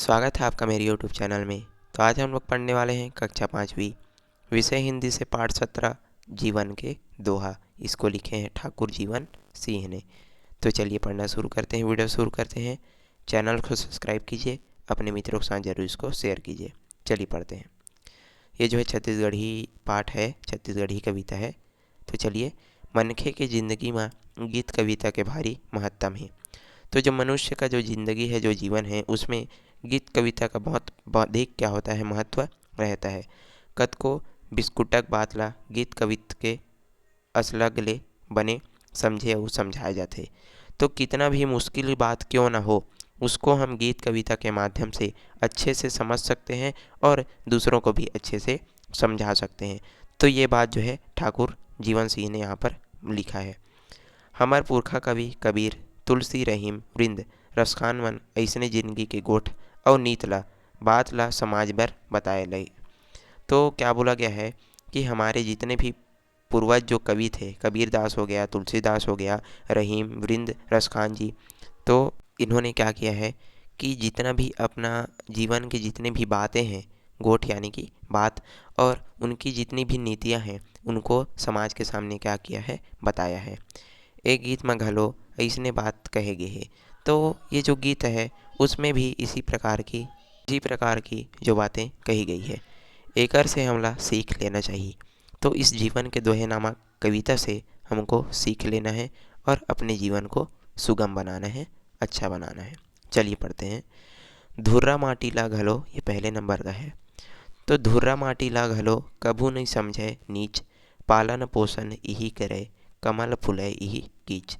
स्वागत है आपका मेरे YouTube चैनल में। तो आज हम लोग पढ़ने वाले हैं कक्षा 5वीं, विषय हिंदी से पाठ 17 जीवन के दोहा। इसको लिखे हैं ठाकुर जीवन सिंह ने। तो चलिए पढ़ना शुरू करते हैं, वीडियो शुरू करते हैं। चैनल को सब्सक्राइब कीजिए, अपने मित्रों के साथ जरूर इसको शेयर कीजिए। चलिए पढ़ते हैं। ये जो है छत्तीसगढ़ी पाठ है, छत्तीसगढ़ी कविता है। तो चलिए, मनखे के जिंदगी में गीत कविता के भारी महत्तम है। तो जो मनुष्य का जो ज़िंदगी है, जो जीवन है, उसमें गीत कविता का बहुत अधिक क्या होता है, महत्व रहता है। कत को बिस्कुटक बात ला गीत कवित के असलग ले बने समझे और समझाए जाते। तो कितना भी मुश्किल बात क्यों ना हो, उसको हम गीत कविता के माध्यम से अच्छे से समझ सकते हैं और दूसरों को भी अच्छे से समझा सकते हैं। तो ये बात जो है ठाकुर जीवन सिंह ने यहाँ पर लिखा है। हमार पुरखा कवि कबीर तुलसी रहीम वृंद रसखान मन ऐसने जिंदगी के गोठ और नीत ला बात ला समाज भर बताए लई। तो क्या बोला गया है कि हमारे जितने भी पूर्वज जो कवि थे, कबीरदास हो गया, तुलसीदास हो गया, रहीम वृंद रसखान जी, तो इन्होंने क्या किया है कि जितना भी अपना जीवन के जितने भी बातें हैं, गोठ यानी कि बात, और उनकी जितनी भी नीतियां हैं, उनको समाज के सामने क्या किया है, बताया है। एक गीत में घलो ऐसने बात कहे गे है। तो ये जो गीत है उसमें भी इसी प्रकार की जो बातें कही गई है, एकर से हमला सीख लेना चाहिए। तो इस जीवन के दोहे नामक कविता से हमको सीख लेना है और अपने जीवन को सुगम बनाना है, अच्छा बनाना है। चलिए पढ़ते हैं। धुर्रा माटी ला घलो, ये पहले नंबर का है। तो धुर्रा माटी ला घलो कभू नहीं समझे नीच, पालन पोषण यही करे कमल फुले यही कीच।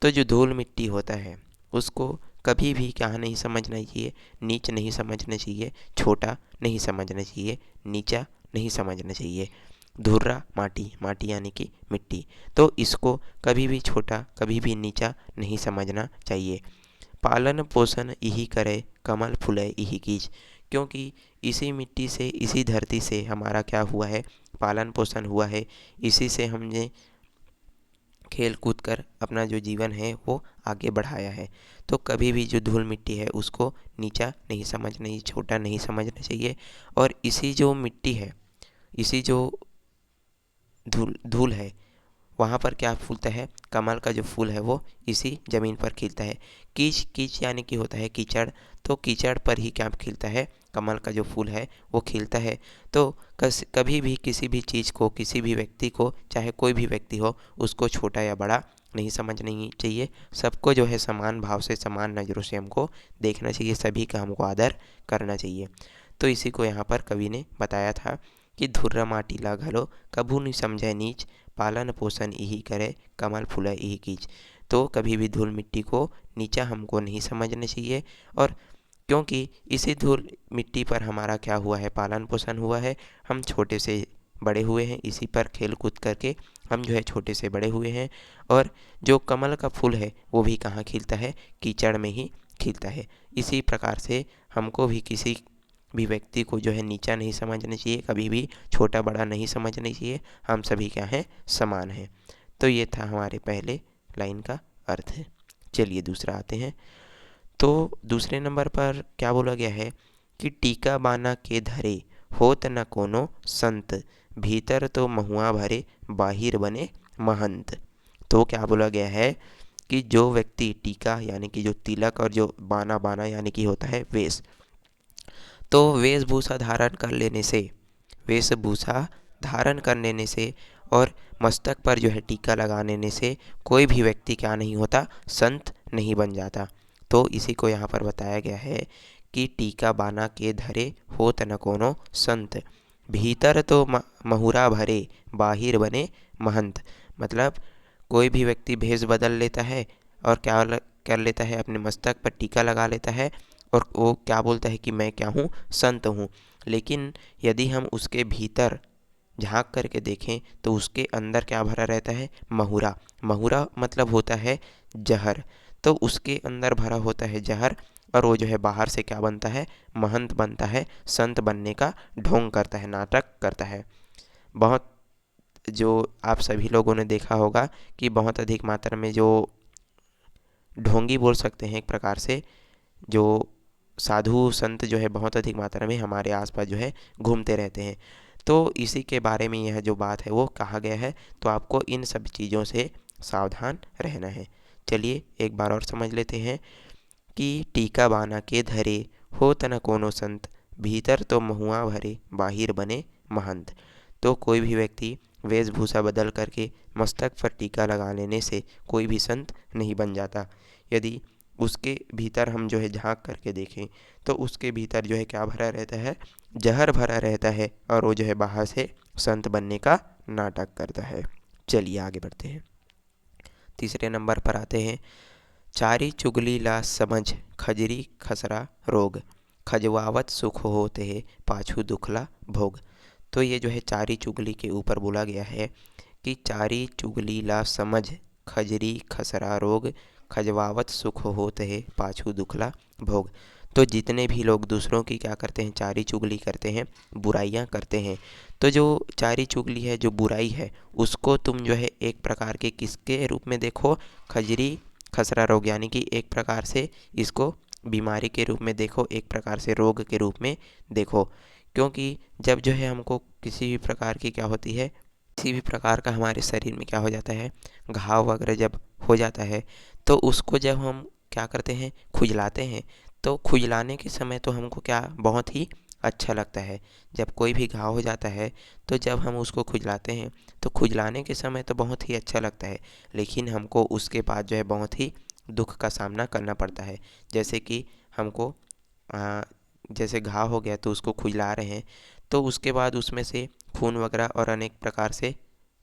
तो जो धूल मिट्टी होता है उसको कभी भी क्या नहीं समझना चाहिए, नीच नहीं समझना चाहिए, छोटा नहीं समझना चाहिए, नीचा नहीं समझना चाहिए। धुर्रा माटी, माटी यानी कि मिट्टी, तो इसको कभी भी छोटा कभी भी नीचा नहीं समझना चाहिए। पालन पोषण यही करे कमल फूले यही कीज, क्योंकि इसी मिट्टी से, इसी धरती से हमारा क्या हुआ है, पालन पोषण हुआ है। इसी से हमने खेल कूद कर अपना जो जीवन है वो आगे बढ़ाया है। तो कभी भी जो धूल मिट्टी है उसको नीचा नहीं समझना चाहिए, छोटा नहीं समझना चाहिए। और इसी जो मिट्टी है, इसी जो धूल धूल है, वहाँ पर क्या फूलता है, कमल का जो फूल है वो इसी ज़मीन पर खिलता है। कीच, कीच यानी कि होता है कीचड़, तो कीचड़ पर ही क्या खिलता है, कमल का जो फूल है वो खिलता है। तो कभी भी किसी भी चीज़ को, किसी भी व्यक्ति को, चाहे कोई भी व्यक्ति हो, उसको छोटा या बड़ा नहीं समझना चाहिए। सबको जो है समान भाव से, समान नज़रों से हमको देखना चाहिए, सभी का हमको आदर करना चाहिए। तो इसी को यहाँ पर कवि ने बताया था कि धुर्रा माटी ला घलो कभू नहीं समझे नीच, पालन पोषण यही करे कमल फूला यही कीच। तो कभी भी धूल मिट्टी को नीचा हमको नहीं समझना चाहिए। और क्योंकि इसी धूल मिट्टी पर हमारा क्या हुआ है, पालन पोषण हुआ है, हम छोटे से बड़े हुए हैं, इसी पर खेल कूद करके हम जो है छोटे से बड़े हुए हैं। और जो कमल का फूल है वो भी कहाँ खिलता है, कीचड़ में ही खिलता है। इसी प्रकार से हमको भी किसी भी व्यक्ति को जो है नीचा नहीं समझना चाहिए, कभी भी छोटा बड़ा नहीं समझना चाहिए। हम सभी क्या हैं, समान हैं। तो ये था हमारे पहले लाइन का अर्थ है। चलिए दूसरा आते हैं। तो दूसरे नंबर पर क्या बोला गया है कि टीका बाना के धरे होत न कोनो संत, भीतर तो महुआ भरे बाहिर बने महंत। तो क्या बोला गया है कि जो व्यक्ति टीका यानी कि जो तिलक, और जो बाना, बाना यानी कि होता है वेश, तो वेशभूषा धारण कर लेने से, वेशभूषा धारण कर लेने से और मस्तक पर जो है टीका लगा लेने से कोई भी व्यक्ति क्या नहीं होता, संत नहीं बन जाता। तो इसी को यहाँ पर बताया गया है कि टीका बाना के धरे होत न कोनो संत, भीतर तो महुरा भरे बाहिर बने महंत। मतलब कोई भी व्यक्ति भेष बदल लेता है और क्या कर लेता है, अपने मस्तक पर टीका लगा लेता है और वो क्या बोलता है कि मैं क्या हूँ, संत हूँ। लेकिन यदि हम उसके भीतर झांक करके देखें तो उसके अंदर क्या भरा रहता है, महुरा। महुरा मतलब होता है जहर। तो उसके अंदर भरा होता है जहर, और वो जो है बाहर से क्या बनता है, महंत बनता है, संत बनने का ढोंग करता है, नाटक करता है। बहुत, जो आप सभी लोगों ने देखा होगा कि बहुत अधिक मात्रा में जो ढोंगी बोल सकते हैं एक प्रकार से, जो साधु संत जो है बहुत अधिक मात्रा में हमारे आसपास जो है घूमते रहते हैं। तो इसी के बारे में यह जो बात है वो कहा गया है, तो आपको इन सब चीज़ों से सावधान रहना है। चलिए एक बार और समझ लेते हैं कि टीका बाना के धरे होत न कोनो संत, भीतर तो महुआ भरे बाहिर बने महंत। तो कोई भी व्यक्ति वेशभूषा बदल करके मस्तक पर टीका लगा लेने से कोई भी संत नहीं बन जाता। यदि उसके भीतर हम जो है झांक करके देखें तो उसके भीतर जो है क्या भरा रहता है, जहर भरा रहता है, और वो जो है बाहर से संत बनने का नाटक करता है। चलिए आगे बढ़ते हैं। तीसरे नंबर पर आते हैं, चारी चुगली ला समझ खजरी खसरा रोग, खजवावत सुख होते है पाछू दुखला भोग। तो ये जो है चारी चुगली के ऊपर बोला गया है कि चारी चुगली ला समझ खजरी खसरा रोग, खजवावत सुख होते है पाछू दुखला भोग। तो जितने भी लोग दूसरों की क्या करते हैं, चारी चुगली करते हैं, बुराइयां करते हैं, तो जो चारी चुगली है, जो बुराई है, उसको तुम जो है एक प्रकार के किसके रूप में देखो, खजरी खसरा रोग, यानी कि एक प्रकार से इसको बीमारी के रूप में देखो, एक प्रकार से रोग के रूप में देखो। क्योंकि जब जो है हमको किसी भी प्रकार की क्या होती है, किसी भी प्रकार का हमारे शरीर में क्या हो जाता है, घाव वगैरह जब हो जाता है, तो उसको जब हम क्या करते हैं, खुजलाते हैं, तो खुजलाने के समय तो हमको क्या बहुत ही अच्छा लगता है। जब कोई भी घाव हो जाता है तो जब हम उसको खुजलाते हैं तो खुजलाने के समय तो बहुत ही अच्छा लगता है, लेकिन हमको उसके बाद जो है बहुत ही दुख का सामना करना पड़ता है। जैसे कि हमको आ, जैसे घाव हो गया तो उसको खुजला रहे हैं, तो उसके बाद उसमें से खून वगैरह और अनेक प्रकार से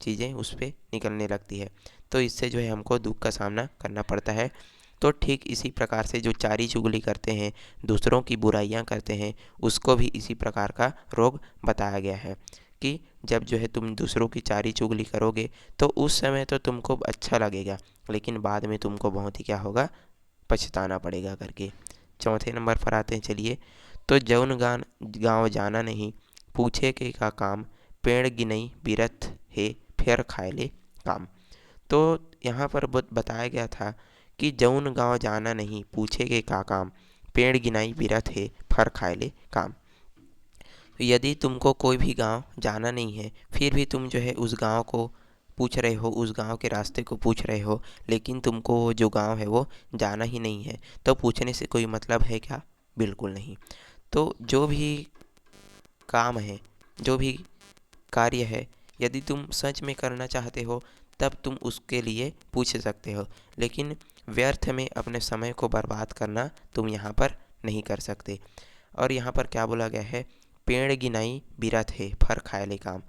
चीज़ें उस पर निकलने लगती है, तो इससे जो है हमको दुख का सामना करना पड़ता है। तो ठीक इसी प्रकार से जो चारी चुगली करते हैं, दूसरों की बुराइयां करते हैं, उसको भी इसी प्रकार का रोग बताया गया है कि जब जो है तुम दूसरों की चारी चुगली करोगे तो उस समय तो तुमको अच्छा लगेगा, लेकिन बाद में तुमको बहुत ही क्या होगा, पछताना पड़ेगा करके। चौथे नंबर पर आते हैं, चलिए। तो जौन गान गाँव जाना नहीं, पूछे के का काम, पेड़ गिनई बिरथ है फिर खाए ले काम। तो यहाँ पर बताया गया था कि जौन गाँव जाना नहीं, पूछे के का काम, पेड़ गिनाई बिरथ है फर खाए ले काम। तो यदि तुमको कोई भी गांव जाना नहीं है, फिर भी तुम जो है उस गांव को पूछ रहे हो, उस गांव के रास्ते को पूछ रहे हो, लेकिन तुमको वो जो गांव है वो जाना ही नहीं है, तो पूछने से कोई मतलब है क्या? बिल्कुल नहीं। तो जो भी काम है, जो भी कार्य है, यदि तुम सच में करना चाहते हो तब तुम उसके लिए पूछ सकते हो, लेकिन व्यर्थ में अपने समय को बर्बाद करना तुम यहाँ पर नहीं कर सकते। और यहाँ पर क्या बोला गया है, पेड़ गिनाई बिरथ है फर खाए ले काम।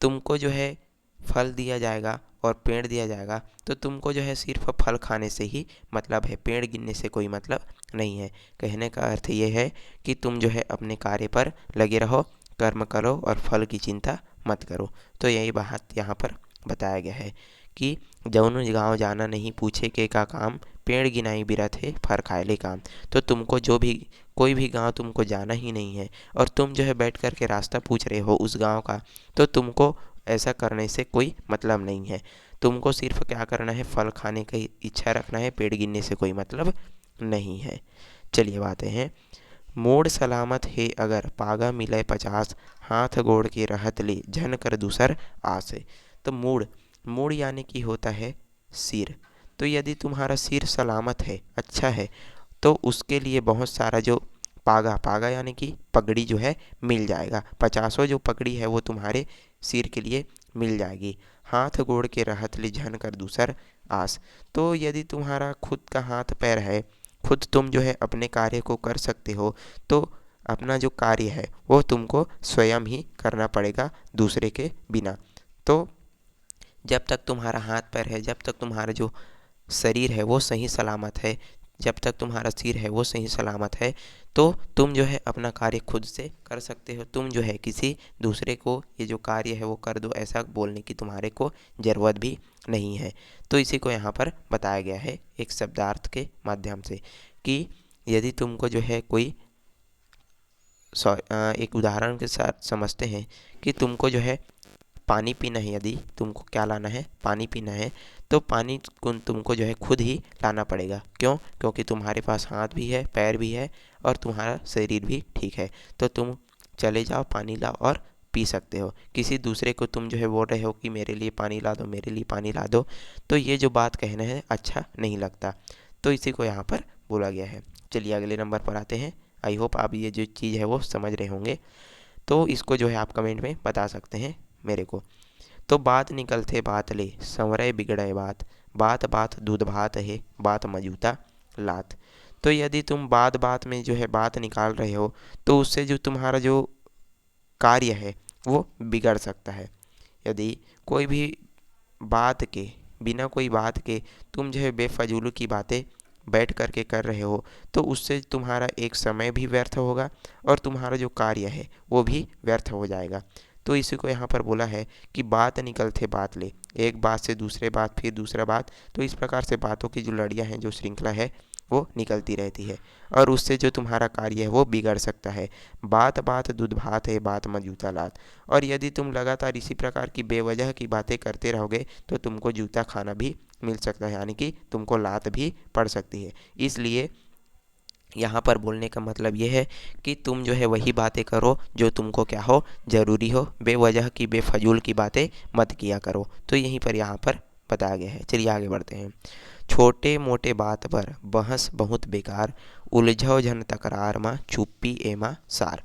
तुमको जो है फल दिया जाएगा और पेड़ दिया जाएगा, तो तुमको जो है सिर्फ फल खाने से ही मतलब है, पेड़ गिनने से कोई मतलब नहीं है। कहने का अर्थ ये है कि तुम जो है अपने कार्य पर लगे रहो, कर्म करो और फल की चिंता मत करो। तो यही बात यहाँ पर बताया गया है कि जौन गाँव जाना नहीं, पूछे के का काम, पेड़ गिनाई बिरथ है फर खाए ले काम। तो तुमको जो भी कोई भी गांव तुमको जाना ही नहीं है और तुम जो है बैठ कर के रास्ता पूछ रहे हो उस गांव का, तो तुमको ऐसा करने से कोई मतलब नहीं है। तुमको सिर्फ क्या करना है, फल खाने की इच्छा रखना है, पेड़ गिनने से कोई मतलब नहीं है। चलिए बातें हैं, मोड़ सलामत है अगर पागा मिले 50, हाथ गोड़ के रहत ले झन कर दूसर आस। तो मूड, मूड यानी कि होता है सिर। तो यदि तुम्हारा सिर सलामत है, अच्छा है, तो उसके लिए बहुत सारा जो पागा, पागा यानी कि पगड़ी जो है मिल जाएगा, 50 जो पगड़ी है वो तुम्हारे सिर के लिए मिल जाएगी। हाथ गोड़ के रहत ले झन कर दूसर आस। तो यदि तुम्हारा खुद का हाथ पैर है, खुद तुम जो है अपने कार्य को कर सकते हो, तो अपना जो कार्य है वो तुमको स्वयं ही करना पड़ेगा, दूसरे के बिना। तो जब तक तुम्हारा हाथ पैर है, जब तक तुम्हारा जो शरीर है वो सही सलामत है, जब तक तुम्हारा सिर है वो सही सलामत है, तो तुम जो है अपना कार्य खुद से कर सकते हो। तुम जो है किसी दूसरे को ये जो कार्य है वो कर दो, ऐसा बोलने की तुम्हारे को ज़रूरत भी नहीं है। तो इसी को यहाँ पर बताया गया है एक शब्दार्थ के माध्यम से कि यदि तुमको जो है कोई एक उदाहरण के साथ समझते हैं कि तुमको जो है पानी पीना है, यदि तुमको क्या लाना है, पानी पीना है, तो पानी तुमको जो है खुद ही लाना पड़ेगा। क्यों? क्योंकि तुम्हारे पास हाथ भी है, पैर भी है और तुम्हारा शरीर भी ठीक है। तो तुम चले जाओ, पानी लाओ और पी सकते हो। किसी दूसरे को तुम जो है बोल रहे हो कि मेरे लिए पानी ला दो, मेरे लिए पानी ला दो, तो ये जो बात कहना है अच्छा नहीं लगता। तो इसी को यहाँ पर बोला गया है। चलिए अगले नंबर पर आते हैं। आई होप आप ये जो चीज़ है वो समझ रहे होंगे। तो इसको जो है आप कमेंट में बता सकते हैं मेरे को। तो बात निकलते बात ले, संवरे बिगड़े बात, बात बात दूध भात है, बात मजूता लात। तो यदि तुम बात बात में जो है बात निकाल रहे हो, तो उससे जो तुम्हारा जो कार्य है वो बिगड़ सकता है। यदि कोई भी बात के, बिना कोई बात के तुम जो है बेफजूल की बातें बैठ कर के कर रहे हो, तो उससे तुम्हारा एक समय भी व्यर्थ होगा और तुम्हारा जो कार्य है वो भी व्यर्थ हो जाएगा। तो इसी को यहाँ पर बोला है कि बात निकलते बात ले, एक बात से दूसरे बात, फिर दूसरा बात। तो इस प्रकार से बातों की जो लड़ियाँ हैं, जो श्रृंखला है वो निकलती रहती है और उससे जो तुम्हारा कार्य है वो बिगड़ सकता है। बात बात दूध भात है, बात में जूता लात। और यदि तुम लगातार इसी प्रकार की बेवजह की बातें करते रहोगे, तो तुमको जूता खाना भी मिल सकता है, यानी कि तुमको लात भी पड़ सकती है। इसलिए यहाँ पर बोलने का मतलब ये है कि तुम जो है वही बातें करो जो तुमको क्या हो, ज़रूरी हो। बेवजह की, बेफजूल की बातें मत किया करो। तो यहीं पर यहाँ पर बताया गया है। चलिए आगे बढ़ते हैं। छोटे मोटे बात पर बहस बहुत बेकार, उलझो झन तकरार में चुप्पी एमा सार।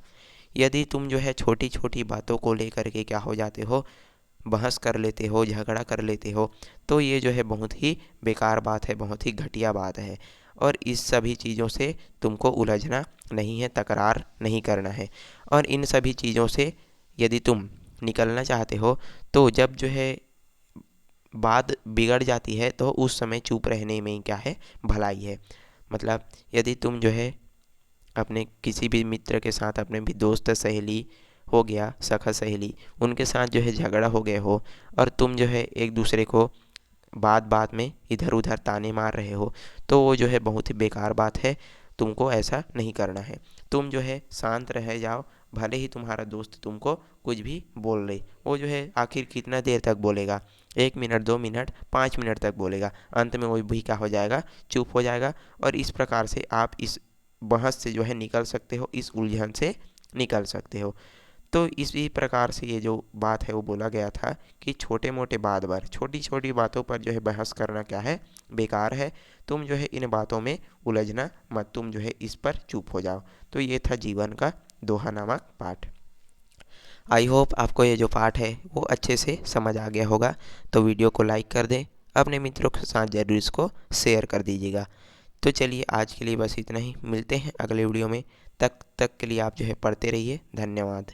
यदि तुम जो है छोटी छोटी बातों को लेकर के क्या हो जाते हो, बहस कर लेते हो, झगड़ा कर लेते हो, तो ये जो है बहुत ही बेकार बात है, बहुत ही घटिया बात है। और इस सभी चीज़ों से तुमको उलझना नहीं है, तकरार नहीं करना है। और इन सभी चीज़ों से यदि तुम निकलना चाहते हो, तो जब जो है बात बिगड़ जाती है, तो उस समय चुप रहने में ही क्या है, भलाई है। मतलब यदि तुम जो है अपने किसी भी मित्र के साथ, अपने भी दोस्त सहेली हो गया, सखा सहेली, उनके साथ जो है झगड़ा हो गए हो और तुम जो है एक दूसरे को बात बात में इधर उधर ताने मार रहे हो, तो वो जो है बहुत ही बेकार बात है। तुमको ऐसा नहीं करना है। तुम जो है शांत रह जाओ। भले ही तुम्हारा दोस्त तुमको कुछ भी बोल ले, वो जो है आखिर कितना देर तक बोलेगा, 1 मिनट, 2 मिनट, 5 मिनट तक बोलेगा। अंत में वो भी क्या हो जाएगा, चुप हो जाएगा। और इस प्रकार से आप इस बहस से जो है निकल सकते हो, इस उलझन से निकल सकते हो। तो इसी प्रकार से ये जो बात है वो बोला गया था कि छोटे मोटे बात पर, छोटी छोटी बातों पर जो है बहस करना क्या है, बेकार है। तुम जो है इन बातों में उलझना मत, तुम जो है इस पर चुप हो जाओ। तो ये था जीवन का दोहा नामक पाठ। आई होप आपको ये जो पाठ है वो अच्छे से समझ आ गया होगा। तो वीडियो को लाइक कर दें, अपने मित्रों के साथ ज़रूर इसको शेयर कर दीजिएगा। तो चलिए आज के लिए बस इतना ही, मिलते हैं अगले वीडियो में। तब तक के लिए आप जो है पढ़ते रहिए। धन्यवाद।